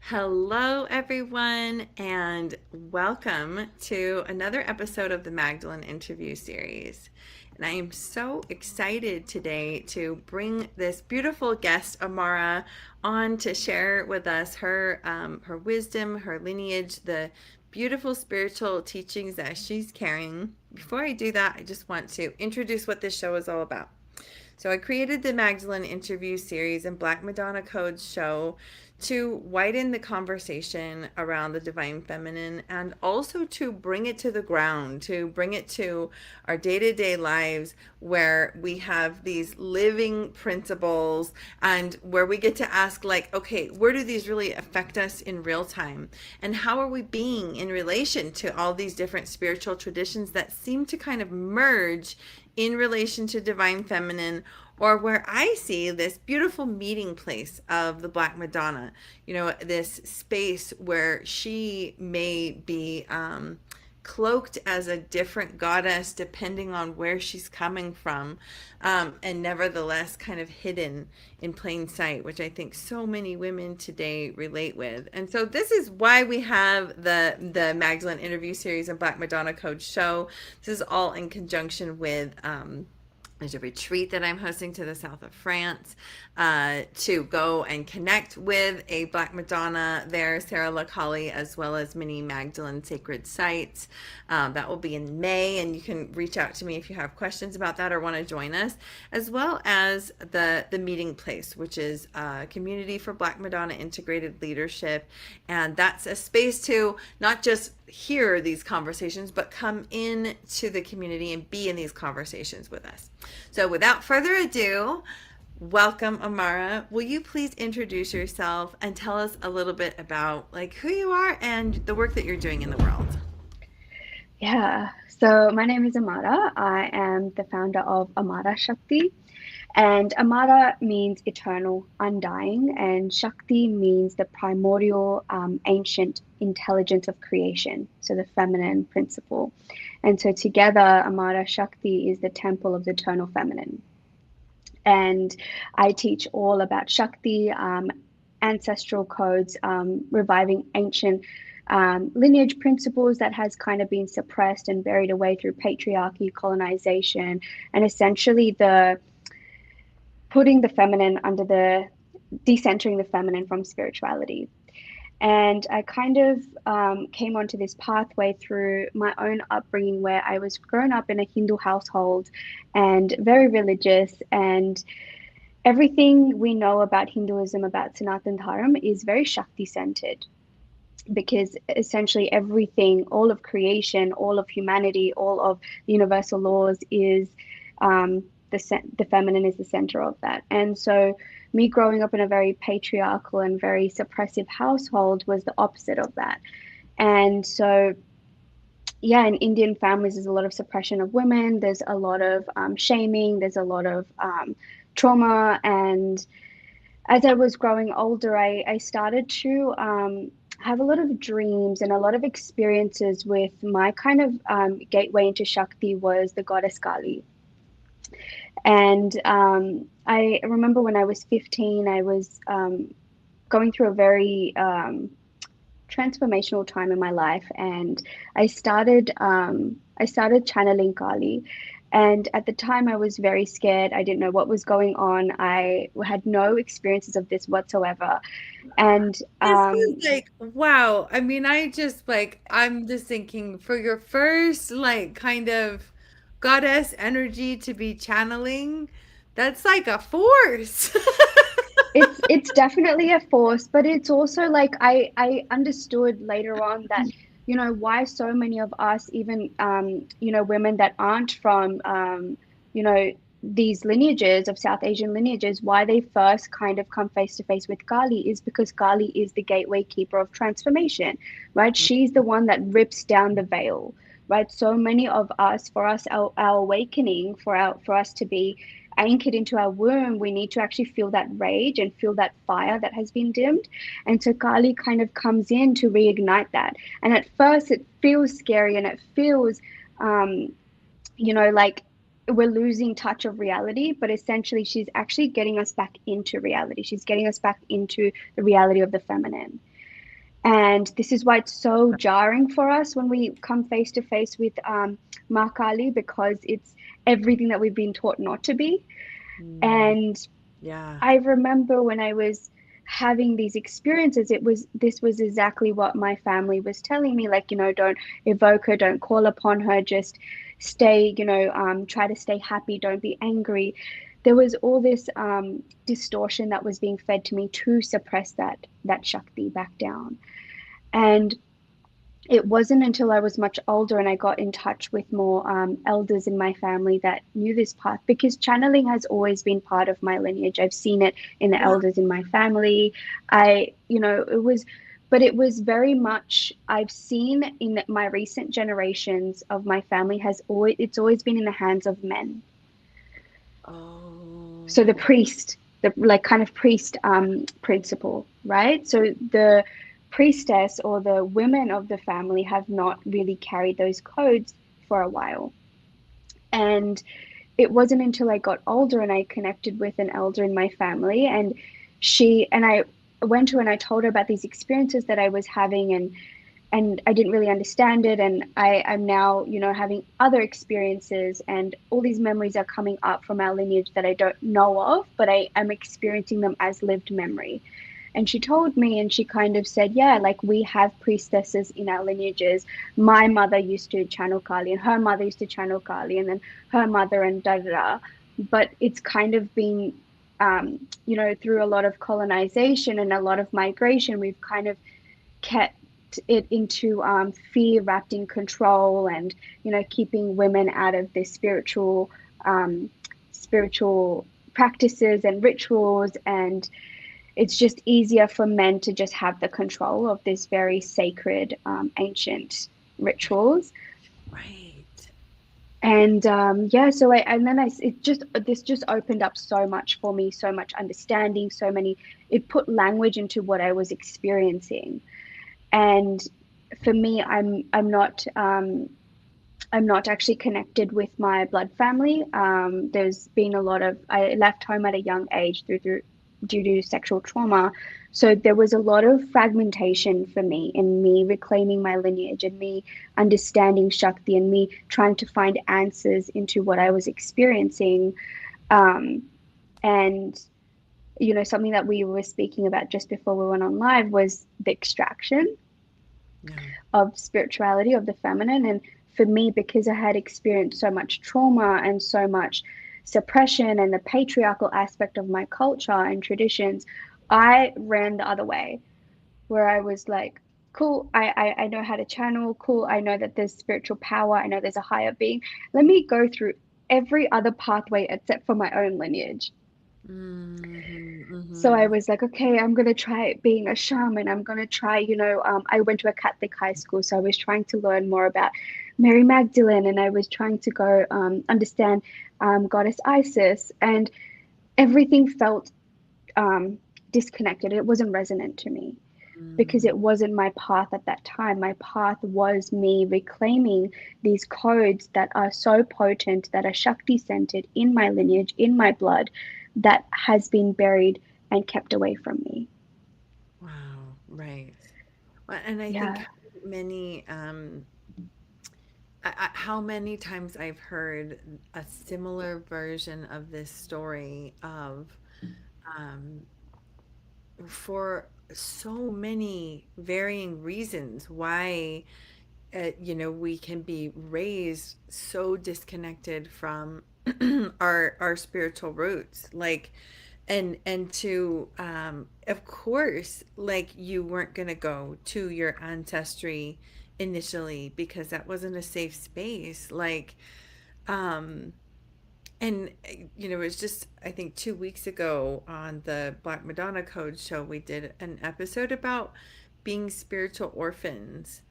Hello, everyone, and welcome to another episode of the Magdalene interview series. And I am so excited today to bring this beautiful guest, Amara, on to share with us her wisdom, her lineage, the beautiful spiritual teachings that she's carrying. Before I do that, I just want to introduce what this show is all about. So I created the Magdalene interview series and Black Madonna Codes show to widen the conversation around the divine feminine and also to bring it to the ground, to bring it to our day-to-day lives where we have these living principles and where we get to ask like, okay, where do these really affect us in real time? And how are we being in relation to all these different spiritual traditions that seem to kind of merge in relation to divine feminine, or where I see this beautiful meeting place of the Black Madonna, this space where she may be cloaked as a different goddess depending on where she's coming from, and nevertheless kind of hidden in plain sight, which I think so many women today relate with. And so this is why we have the Magdalene interview series and Black Madonna Code show. This is all in conjunction with there's a retreat that I'm hosting to the south of France to go and connect with a Black Madonna there, Sarah Lacali, as well as many Magdalene sacred sites. That will be in May, and you can reach out to me if you have questions about that or want to join us, as well as the meeting place, which is a community for Black Madonna integrated leadership. And that's a space to not just hear these conversations, but come in to the community and be in these conversations with us. So without further ado, welcome, Amara. Will you please introduce yourself and tell us a little bit about like who you are and the work that you're doing in the world? Yeah, so my name is Amara. I am the founder of Amara Shakti, and Amara means eternal, undying, and Shakti means the primordial, ancient intelligence of creation, so the feminine principle. And so together, Amara Shakti is the temple of the eternal feminine. And I teach all about Shakti, ancestral codes, reviving ancient lineage principles that has kind of been suppressed and buried away through patriarchy, colonization, and essentially the putting the feminine under the decentering the feminine from spirituality. And I kind of came onto this pathway through my own upbringing where I was grown up in a Hindu household and very religious. And everything we know about Hinduism, about Sanatan Dharma, is very Shakti centered because essentially everything, all of creation, all of humanity, all of the universal laws is the feminine is the center of that. And so me growing up in a very patriarchal and very suppressive household was the opposite of that. And so yeah, in Indian families, there's a lot of suppression of women. There's a lot of shaming. There's a lot of trauma. And as I was growing older, I started to have a lot of dreams and a lot of experiences with my kind of gateway into Shakti was the goddess Kali. And I remember when I was 15, I was going through a very transformational time in my life, and I started channeling Kali. And at the time, I was very scared. I didn't know what was going on. I had no experiences of this whatsoever. And This is like, wow. I mean, I'm just thinking for your first, like, kind of goddess energy to be channeling, that's like a force. it's definitely a force, but it's also like I understood later on that why so many of us, even women that aren't from you know these lineages of South Asian lineages, why they first kind of come face to face with Kali is because Kali is the gateway keeper of transformation, right? She's the one that rips down the veil, right? So many of us, for us, our awakening, for us to be anchored into our womb, we need to actually feel that rage and feel that fire that has been dimmed. And so Kali kind of comes in to reignite that. And at first, it feels scary and it feels, like we're losing touch of reality, but essentially, she's actually getting us back into reality. She's getting us back into the reality of the feminine. And this is why it's so jarring for us when we come face to face with Ma Kali, because it's everything that we've been taught not to be. Mm, And yeah. I remember when I was having these experiences, this was exactly what my family was telling me, like, don't evoke her, don't call upon her, just stay, try to stay happy, don't be angry. There was all this distortion that was being fed to me to suppress that Shakti back down. And it wasn't until I was much older and I got in touch with more elders in my family that knew this path, because channeling has always been part of my lineage. I've seen it in the Yeah. elders in my family. But it was very much, I've seen in my recent generations of my family, it's always been in the hands of men. So the Oh, priest, the like kind of priest principle, right? So the priestess or the women of the family have not really carried those codes for a while. And it wasn't until I got older and I connected with an elder in my family, and I went to her and I told her about these experiences that I was having, and I didn't really understand it. And I'm now, having other experiences, and all these memories are coming up from our lineage that I don't know of, but I'm experiencing them as lived memory. And she told me, and she kind of said, yeah, like we have priestesses in our lineages. My mother used to channel Kali, and her mother used to channel Kali, and then her mother, and da da da. But it's kind of been, through a lot of colonization and a lot of migration, we've kind of kept it into fear wrapped in control, and keeping women out of their spiritual practices and rituals. And it's just easier for men to just have the control of this very sacred ancient right. rituals. Right. And yeah, so and then it just this just opened up so much for me, so much understanding, so many, it put language into what I was experiencing. And for me, I'm not actually connected with my blood family. There's been a lot of, I left home at a young age due to sexual trauma. So there was a lot of fragmentation for me, in me reclaiming my lineage, and me understanding Shakti, and me trying to find answers into what I was experiencing. Um, and something that we were speaking about just before we went on live was the extraction Yeah. of spirituality, of the feminine. And for me, because I had experienced so much trauma and so much suppression and the patriarchal aspect of my culture and traditions, I ran the other way, where I was like, cool, I know how to channel, cool, I know that there's spiritual power, I know there's a higher being. Let me go through every other pathway except for my own lineage. Mm-hmm, So I mm-hmm. was like, okay, I'm gonna try being a shaman. I'm gonna try, I went to a Catholic high school, so I was trying to learn more about Mary Magdalene, and I was trying to go understand Goddess Isis, and everything felt um, disconnected. It wasn't resonant to me because Mm. it wasn't my path at that time. My path was me reclaiming these codes that are so potent, that are Shakti centered in my lineage, in my blood, that has been buried and kept away from me. Wow. Right. Well, and I think Yeah. how many how many times I've heard a similar version of this story of um, for so many varying reasons why we can be raised so disconnected from our spiritual roots, like and to of course, like you weren't going to go to your ancestry initially because that wasn't a safe space, like um and it was just, I think 2 weeks ago on the Black Madonna Code show, we did an episode about being spiritual orphans.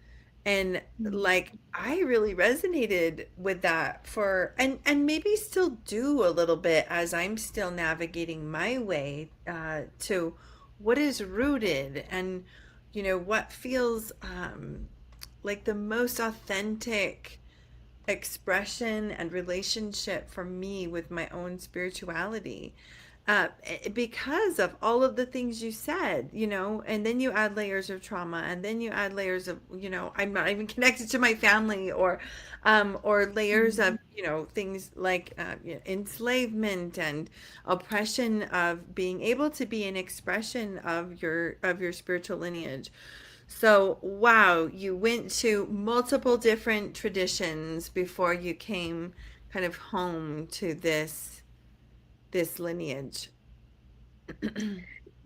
And Mm. like I really resonated with that, for and maybe still do a little bit as I'm still navigating my way to what is rooted, and what feels like the most authentic expression and relationship for me with my own spirituality. because of all of the things you said, and then you add layers of trauma, and then you add layers of, I'm not even connected to my family, or layers Mm. of, things like enslavement and oppression of being able to be an expression of your spiritual lineage. So, wow, you went to multiple different traditions before you came kind of home to this lineage.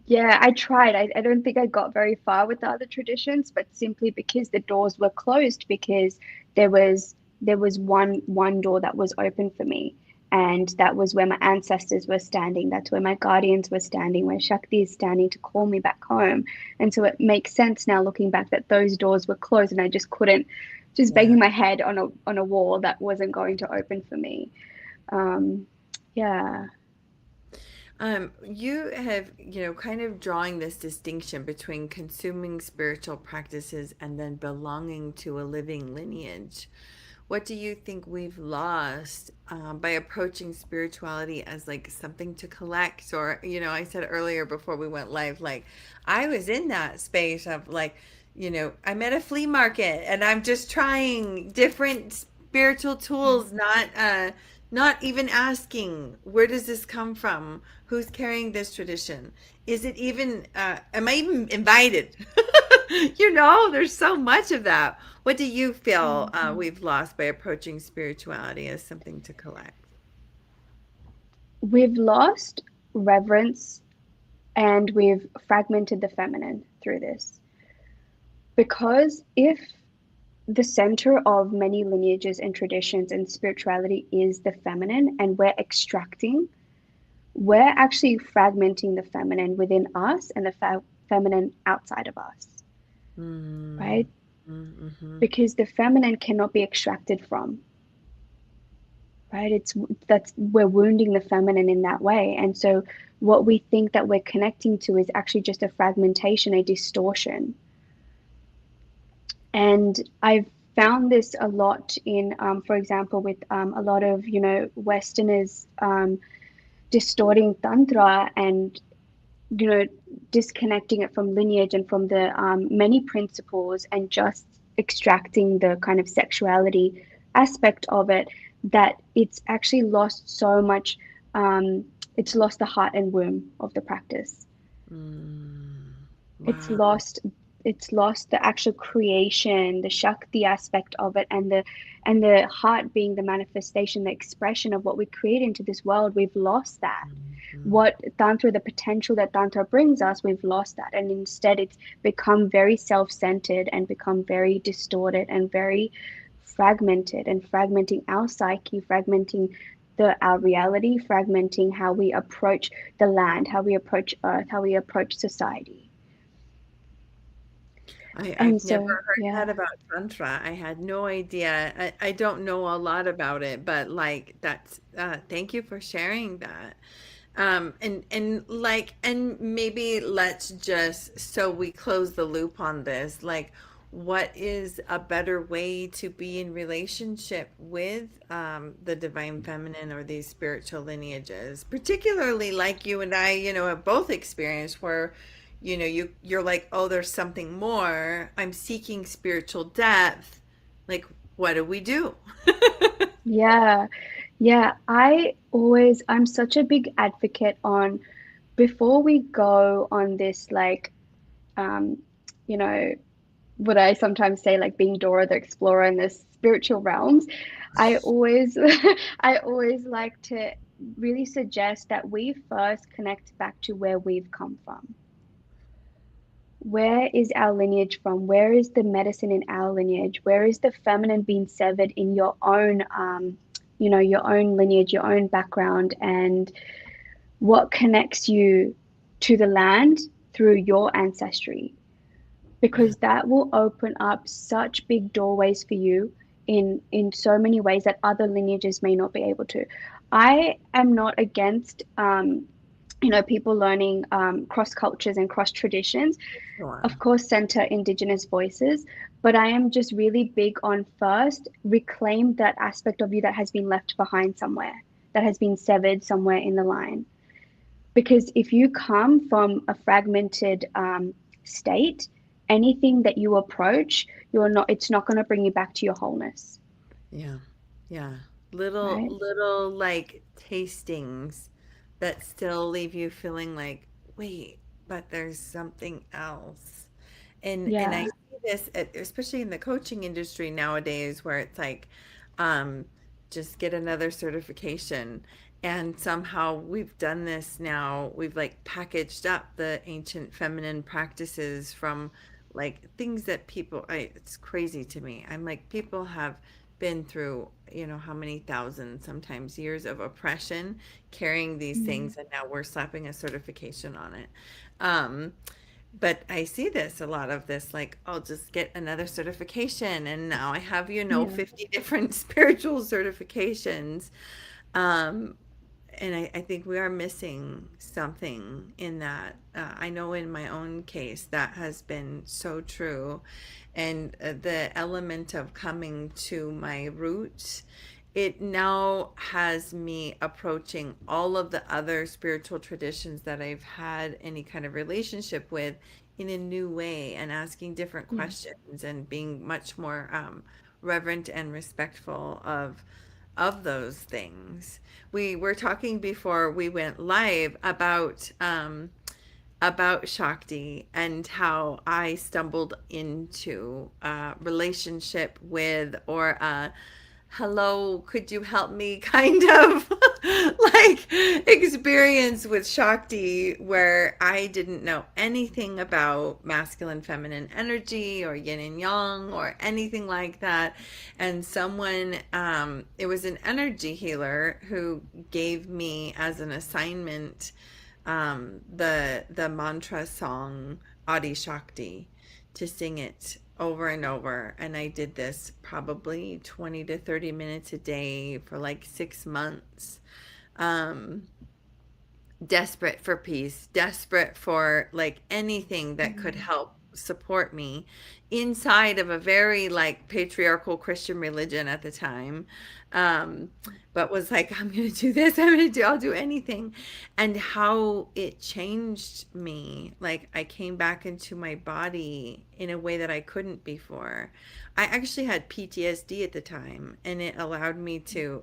Yeah, I tried. I don't think I got very far with the other traditions, but simply because the doors were closed, because there was one door that was open for me, and that was where my ancestors were standing. That's where my guardians were standing, where Shakti is standing to call me back home. And so it makes sense now looking back that those doors were closed, and I just couldn't, just Yeah. banging my head on a wall that wasn't going to open for me. Um, yeah. You have, kind of drawing this distinction between consuming spiritual practices and then belonging to a living lineage. What do you think we've lost by approaching spirituality as like something to collect? Or, I said earlier before we went live, like I was in that space of like, I'm at a flea market and I'm just trying different spiritual tools, not even asking, where does this come from? Who's carrying this tradition? Is it even, am I even invited? There's so much of that. What do you feel Mhm. we've lost by approaching spirituality as something to collect? We've lost reverence and we've fragmented the feminine through this. Because if the center of many lineages and traditions and spirituality is the feminine, and we're actually fragmenting the feminine within us and the feminine outside of us, Mm, right? mm-hmm. Because the feminine cannot be extracted from, right? That's we're wounding the feminine in that way. And so what we think that we're connecting to is actually just a fragmentation, a distortion. And I've found this a lot in, for example, with a lot of, Westerners distorting Tantra and, you know, disconnecting it from lineage and from the many principles and just extracting the kind of sexuality aspect of it, that it's actually lost so much. It's lost the heart and womb of the practice. Mm, it's wow. lost it's lost the actual creation, the Shakti aspect of it, and the heart being the manifestation, the expression of what we create into this world. We've lost that. Mhm. What Tantra, the potential that Tantra brings us, we've lost that. And instead it's become very self-centered and become very distorted and very fragmented, and fragmenting our psyche, fragmenting our reality, fragmenting how we approach the land, how we approach earth, how we approach society. And I've never so, heard that yeah, about Tantra. I had no idea. I don't know a lot about it, but like that's thank you for sharing that. And maybe let's just, so we close the loop on this, like what is a better way to be in relationship with the divine feminine or these spiritual lineages, particularly like you and I, have both experienced where, you're like, oh, there's something more. I'm seeking spiritual depth. Like, what do we do? yeah, yeah. I'm such a big advocate on, before we go on this, like, um, you know, what I sometimes say, like being Dora the Explorer in the spiritual realms, I always, I always like to really suggest that we first connect back to where we've come from. Where is our lineage from? Where is the medicine in our lineage? Where is the feminine being severed in your own, your own lineage, your own background, and what connects you to the land through your ancestry? Yeah. Because that will open up such big doorways for you in so many ways that other lineages may not be able to. I am not against people learning cross cultures and cross traditions, of Sure. course, center Indigenous voices, but I am just really big on first reclaim that aspect of you that has been left behind somewhere, that has been severed somewhere in the line. Because if you come from a fragmented state, anything that you approach, it's not going to bring you back to your wholeness, Yeah. Yeah. Little, right? little like tastings that still leave you feeling like, wait, but there's something else. And I Yeah. see this, especially in the coaching industry nowadays, where it's like, um, just get another certification. And somehow we've done this now. We've like packaged up the ancient feminine practices from like things that it's crazy to me. I'm like, people have been through, how many thousands, sometimes years of oppression, carrying these Mm. things, and now we're slapping a certification on it. Um, but I see this a lot of this, like, I'll just get another certification, and now I have, Yeah. 50 different spiritual certifications. Um, and I think we are missing something in that. I know in my own case that has been so true. And the element of coming to my roots, it now has me approaching all of the other spiritual traditions that I've had any kind of relationship with in a new way, and asking different Yeah. questions and being much more reverent and respectful of those things. We were talking before we went live about Shakti and how I stumbled into a relationship with, or a hello, could you help me kind of like experience with Shakti, where I didn't know anything about masculine, feminine energy or yin and yang or anything like that. And it was an energy healer who gave me as an assignment the mantra song Adi Shakti, to sing it over and over. And I did this probably 20 to 30 minutes a day for like 6 months. Um, Desperate for peace, desperate for like anything that could Mm. help support me inside of a very like patriarchal Christian religion at the time. Um, but was like, I'm going to do this, I'll do anything. And how it changed me. Like, I came back into my body in a way that I couldn't before. I actually had PTSD at the time, and it allowed me to,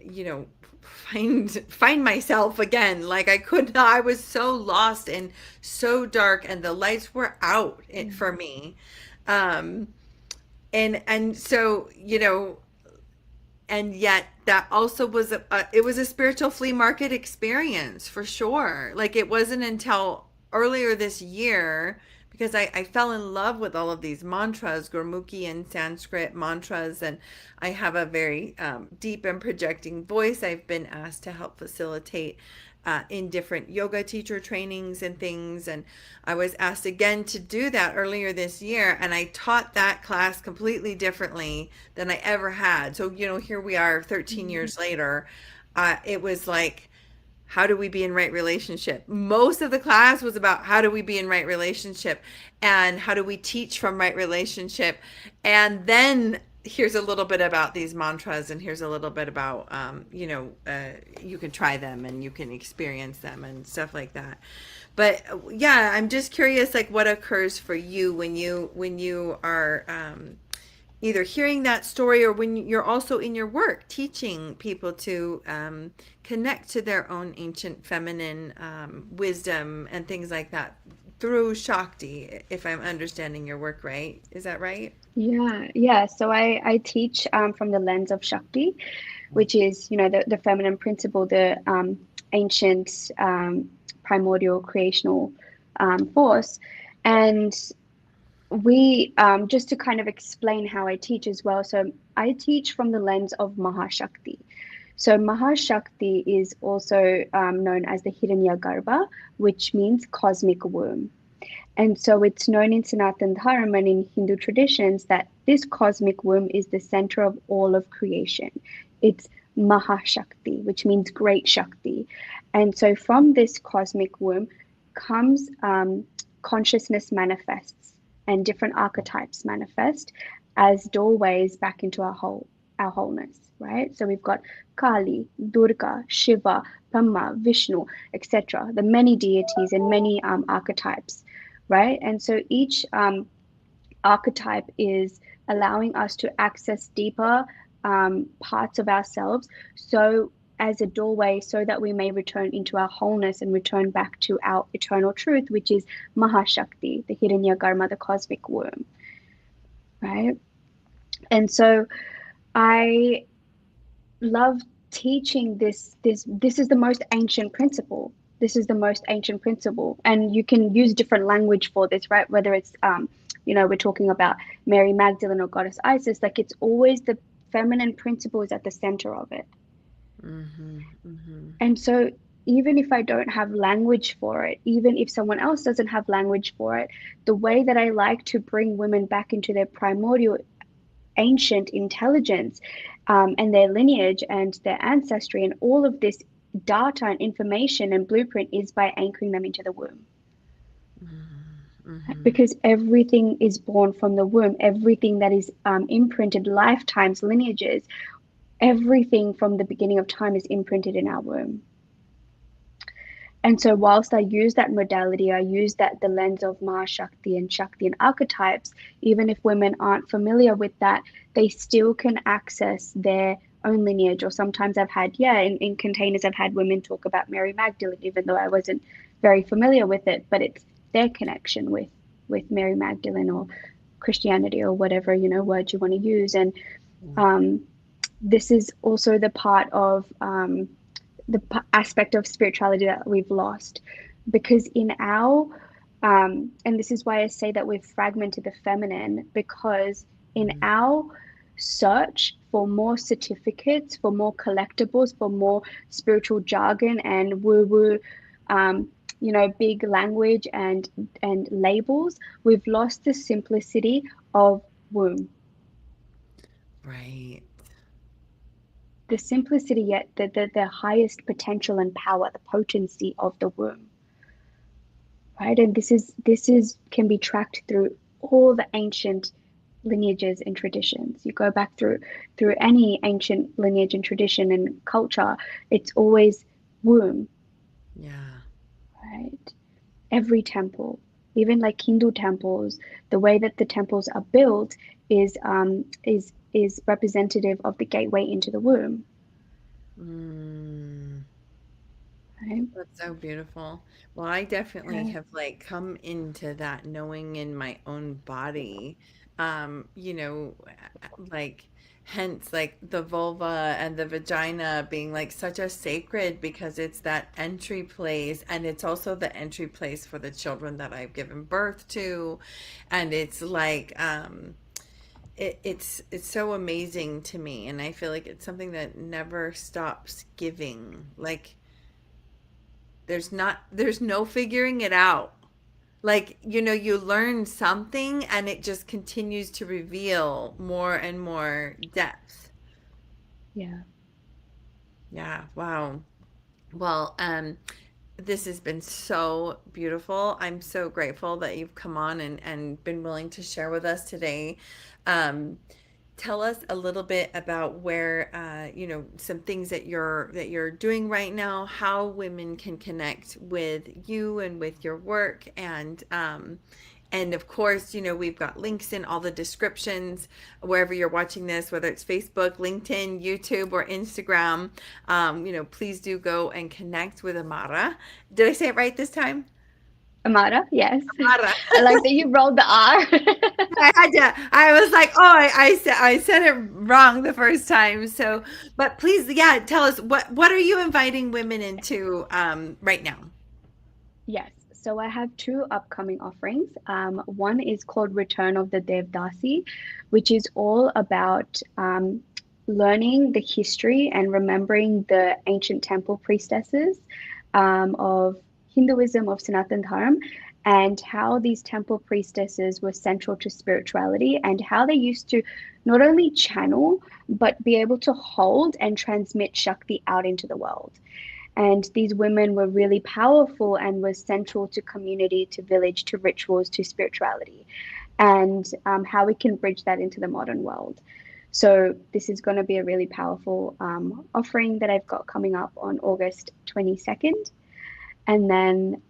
you know find myself again. Like, I could not, I was so lost and so dark, and the lights were out for Yeah. me. um and so, and yet that also was it was a spiritual flea market experience for sure. Like, it wasn't until earlier this year, because I fell in love with all of these mantras, Gurmukhi and Sanskrit mantras, and I have a very deep and projecting voice. I've been asked to help facilitate in different yoga teacher trainings and things. And I was asked again to do that earlier this year. And I taught that class completely differently than I ever had. So, here we are 13 Mm. years later. It was like, how do we be in right relationship? Most of the class was about how do we be in right relationship, and how do we teach from right relationship. And then here's a little bit about these mantras, and here's a little bit about, you can try them and you can experience them and stuff like that. But yeah, I'm just curious, like, what occurs for you when you are either hearing that story, or when you're also in your work teaching people to connect to their own ancient feminine wisdom and things like that through Shakti, if I'm understanding your work right. Is that right? Yeah, yeah. So I teach from the lens of Shakti, which is, the feminine principle, the ancient primordial creational force. And we, just to kind of explain how I teach as well. So I teach from the lens of Mahashakti. So Mahashakti is also known as the Hiranyagarbha, which means cosmic womb. And so it's known in Sanatan Dharma and in Hindu traditions that this cosmic womb is the center of all of creation. It's Mahashakti, which means great Shakti. And so from this cosmic womb comes consciousness manifests, and different archetypes manifest as doorways back into our whole. our wholeness, right? So we've got Kali, Durga, Shiva, Brahma, Vishnu, etc. The many deities and many archetypes, right? And so each archetype is allowing us to access deeper parts of ourselves, so as a doorway, so that we may return into our wholeness and return back to our eternal truth, which is Mahashakti, the Hiranyagarbha, the cosmic womb, right? And so I love teaching this is the most ancient principle. This is the most ancient principle, and you can use different language for this, right? Whether it's we're talking about Mary Magdalene or Goddess Isis, like it's always the feminine principle is at the center of it. Mm-hmm, mm-hmm. And so even if I don't have language for it, even if someone else doesn't have language for it, the way that I like to bring women back into their primordial ancient intelligence, and their lineage and their ancestry and all of this data and information and blueprint is by anchoring them into the womb. Mm-hmm. Because everything is born from the womb, everything that is imprinted, lifetimes, lineages, everything from the beginning of time is imprinted in our womb. And so whilst I use that modality, I use that the lens of Mahashakti and Shakti and archetypes, even if women aren't familiar with that, they still can access their own lineage. Or sometimes I've had, in containers, I've had women talk about Mary Magdalene, even though I wasn't very familiar with it, but it's their connection with Mary Magdalene or Christianity or whatever, word you want to use. And this is also the part of the aspect of spirituality that we've lost, because in our and this is why I say that we've fragmented the feminine, because in our search for more certificates, for more collectibles, for more spiritual jargon and woo-woo, big language and labels, we've lost the simplicity of womb. Right. The simplicity, yet the highest potential and power, the potency of the womb, right? And this is can be tracked through all the ancient lineages and traditions. You go back through any ancient lineage and tradition and culture, it's always womb. Yeah. Right? Every temple, even like Hindu temples, the way that the temples are built is representative of the gateway into the womb. Mm. Right? That's so beautiful. Well, I definitely Yeah. have like come into that knowing in my own body. You know, like hence like the vulva and the vagina being like such a sacred, because it's that entry place, and it's also the entry place for the children that I've given birth to. And it's like it's so amazing to me, and I feel like it's something that never stops giving. Like there's no figuring it out. Like, you learn something and it just continues to reveal more and more depth. Yeah. Yeah, wow. Well, this has been so beautiful. I'm so grateful that you've come on and been willing to share with us today. Um, Tell us a little bit about where some things that you're doing right now, how women can connect with you and with your work, and of course, we've got links in all the descriptions wherever you're watching this, whether it's Facebook, LinkedIn, YouTube, or Instagram. Please do go and connect with Amara. Did I say it right this time? Amara, yes. Amara. I like that you rolled the R. I had to. I was like, oh, I said it wrong the first time. So, but please, yeah, tell us what are you inviting women into right now? Yes. So I have two upcoming offerings. One is called Return of the Devdasi, which is all about learning the history and remembering the ancient temple priestesses of Hinduism, of Sanatan Dharma, and how these temple priestesses were central to spirituality, and how they used to not only channel, but be able to hold and transmit Shakti out into the world. And these women were really powerful and were central to community, to village, to rituals, to spirituality, and how we can bridge that into the modern world. So this is going to be a really powerful offering that I've got coming up on August 22nd. And then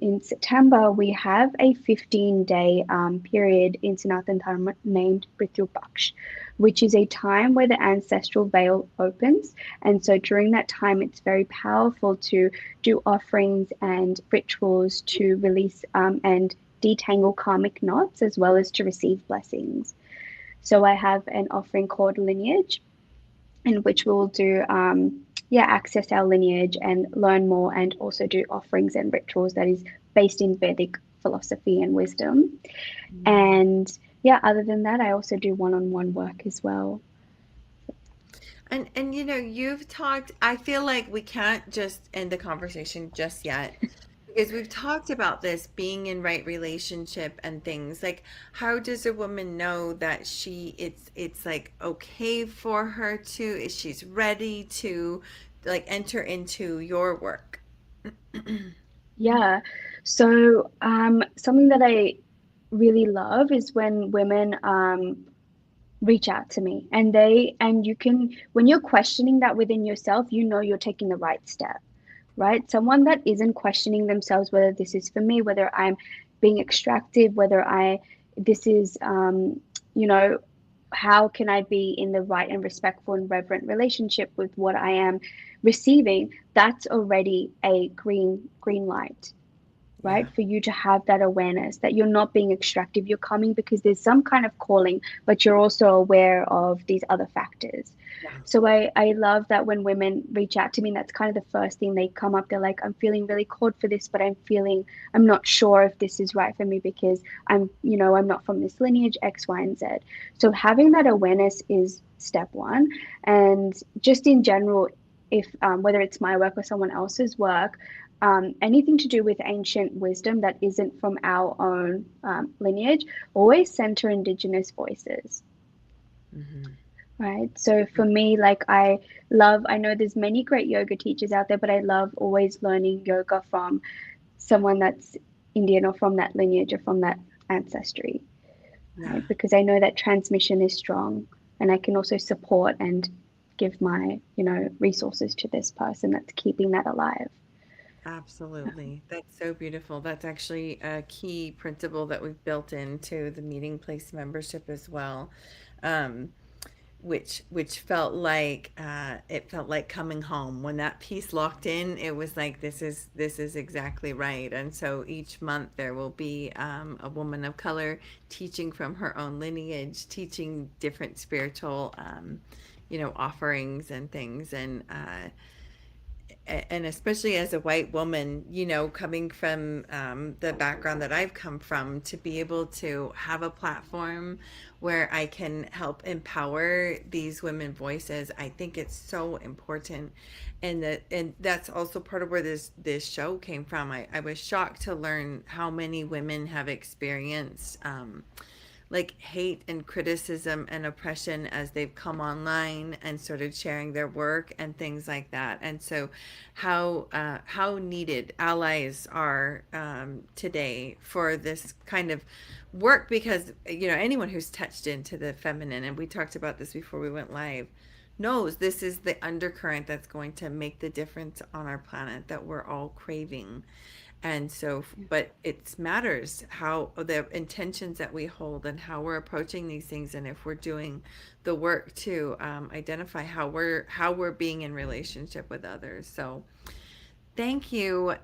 in September, we have a 15-day period in Sanatan Dharma named Mrityu Paksh, which is a time where the ancestral veil opens. And so during that time, it's very powerful to do offerings and rituals to release and detangle karmic knots, as well as to receive blessings. So I have an offering called Lineage, in which we'll do access our lineage and learn more, and also do offerings and rituals that is based in Vedic philosophy and wisdom. And yeah, other than that, I also do one-on-one work as well. And you've talked, I feel like we can't just end the conversation just yet because we've talked about this being in right relationship and things. Like, how does a woman know that it's like okay for her to, is she's ready to like enter into your work? Yeah. So something that I really love is when women reach out to me, and you can, when you're questioning that within yourself, you're taking the right step, right? Someone that isn't questioning themselves, whether this is for me, whether I'm being extractive, whether this is, you know, how can I be in the right and respectful and reverent relationship with what I am receiving? That's already a green light, right? Yeah. For you to have that awareness that you're not being extractive, you're coming because there's some kind of calling, but you're also aware of these other factors. Yeah. So I love that when women reach out to me, that's kind of the first thing they come up. They're like, I'm feeling really called for this, but I'm not sure if this is right for me because I'm not from this lineage, X, Y, and Z. So having that awareness is step one. And just in general, if whether it's my work or someone else's work, anything to do with ancient wisdom that isn't from our own lineage, always center Indigenous voices, Hmm. right? So for me, like I know there's many great yoga teachers out there, but I love always learning yoga from someone that's Indian, or from that lineage, or from that ancestry, Yeah. right? Because I know that transmission is strong, and I can also support and give my, resources to this person that's keeping that alive. Absolutely. That's so beautiful. That's actually a key principle that we've built into the meeting place membership as well. Um, which felt like it felt like coming home when that piece locked in. It was like this is exactly right. And so each month there will be a woman of color teaching from her own lineage, teaching different spiritual offerings and things. And especially as a white woman, coming from the background that I've come from, to be able to have a platform where I can help empower these women voices, I think it's so important. And that's also part of where this show came from. I was shocked to learn how many women have experienced like hate and criticism and oppression as they've come online and started sharing their work and things like that. And so how needed allies are today for this kind of work, because anyone who's touched into the feminine, and we talked about this before we went live, knows this is the undercurrent that's going to make the difference on our planet that we're all craving. And so, but it matters how the intentions that we hold and how we're approaching these things, and if we're doing the work to identify how we're being in relationship with others. So, thank you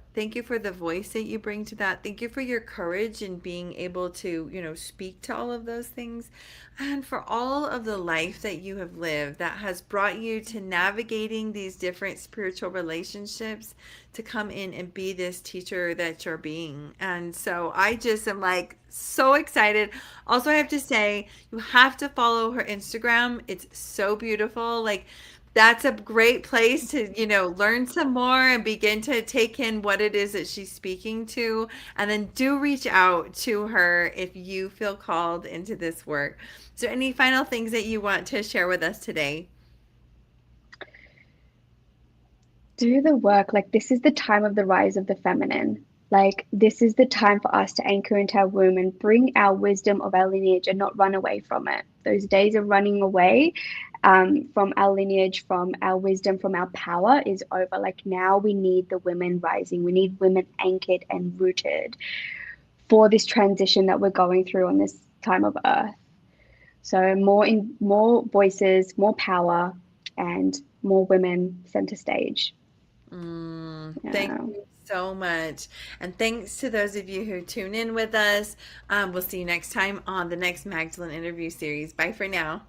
for the voice that you bring to that. Thank you for your courage in being able to speak to all of those things, and for all of the life that you have lived that has brought you to navigating these different spiritual relationships to come in and be this teacher that you're being. And so I just am like so excited. Also, I have to say, you have to follow her Instagram. It's so beautiful. Like, that's a great place to learn some more and begin to take in what it is that she's speaking to. And then do reach out to her if you feel called into this work. So any final things that you want to share with us today? Do the work. Like, this is the time of the rise of the feminine. Like, this is the time for us to anchor into our womb and bring our wisdom of our lineage and not run away from it. Those days of running away from our lineage, from our wisdom, from our power is over. Like now we need the women rising. We need women anchored and rooted for this transition that we're going through on this time of earth. So more voices, more power, and more women center stage. Thank Yeah. you so much. And thanks to those of you who tune in with us. We'll see you next time on the next Magdalene interview series. Bye for now.